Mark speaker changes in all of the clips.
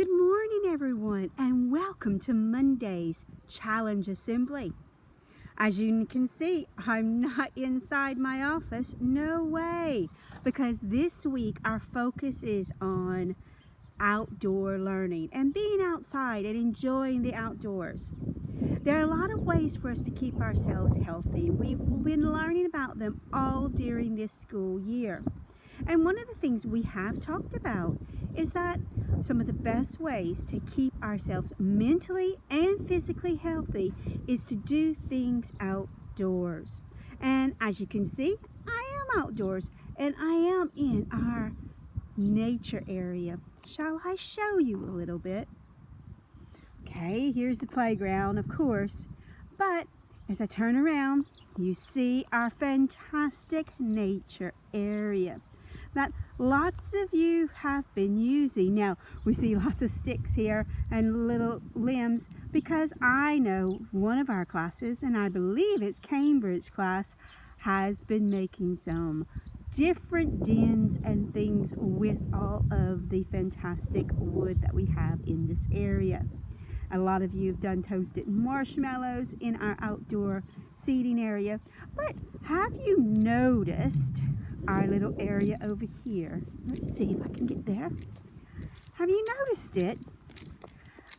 Speaker 1: Good morning, everyone, and welcome to Monday's Challenge Assembly. As you can see, I'm not inside my office. No way, because this week our focus is on outdoor learning and being outside and enjoying the outdoors. There are a lot of ways for us to keep ourselves healthy. We've been learning about them all during this school year. And one of the things we have talked about is that some of the best ways to keep ourselves mentally and physically healthy is to do things outdoors. And as you can see, I am outdoors and I am in our nature area. Shall I show you a little bit? Okay, here's the playground, of course, but as I turn around, you see our fantastic nature area that lots of you have been using. Now, we see lots of sticks here and little limbs because I know one of our classes, and I believe it's Cambridge class, has been making some different dens and things with all of the fantastic wood that we have in this area. A lot of you have done toasted marshmallows in our outdoor seating area, but have you noticed our little area over here? Let's see if I can get there. Have you noticed it?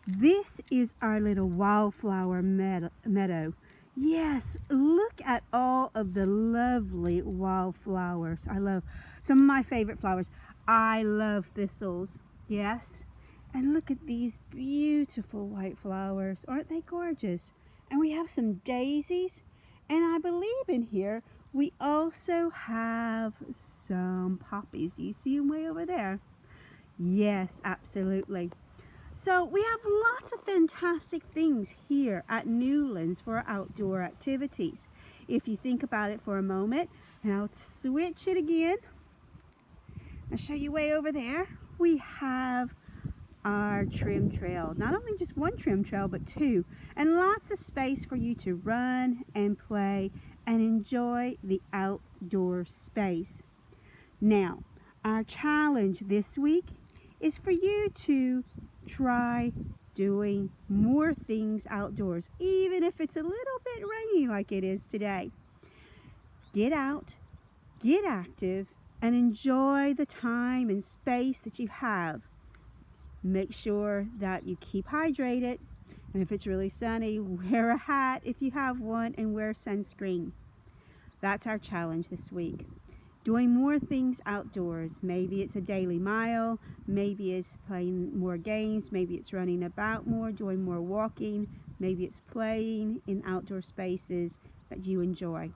Speaker 1: This is our little wildflower meadow. Yes, look at all of the lovely wildflowers. I love some of my favorite flowers. I love thistles. Yes. And look at these beautiful white flowers. Aren't they gorgeous? And we have some daisies. And I believe in here we also have some poppies. Do you see them way over there? Yes, absolutely. So we have lots of fantastic things here at Newlands for outdoor activities. If you think about it for a moment, and I'll switch it again. I'll show you way over there. We have our trim trail. Not only just one trim trail, but two. And lots of space for you to run and play and enjoy the outdoor space. Now, our challenge this week is for you to try doing more things outdoors, even if it's a little bit rainy like it is today. Get out, get active, and enjoy the time and space that you have. Make sure that you keep hydrated, and if it's really sunny, wear a hat if you have one, and wear sunscreen. That's our challenge this week. Doing more things outdoors. Maybe it's a daily mile, maybe it's playing more games, maybe it's running about more, doing more walking, maybe it's playing in outdoor spaces that you enjoy.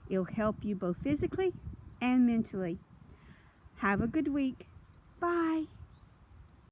Speaker 1: It'll help you both physically and mentally. Have a good week. Bye.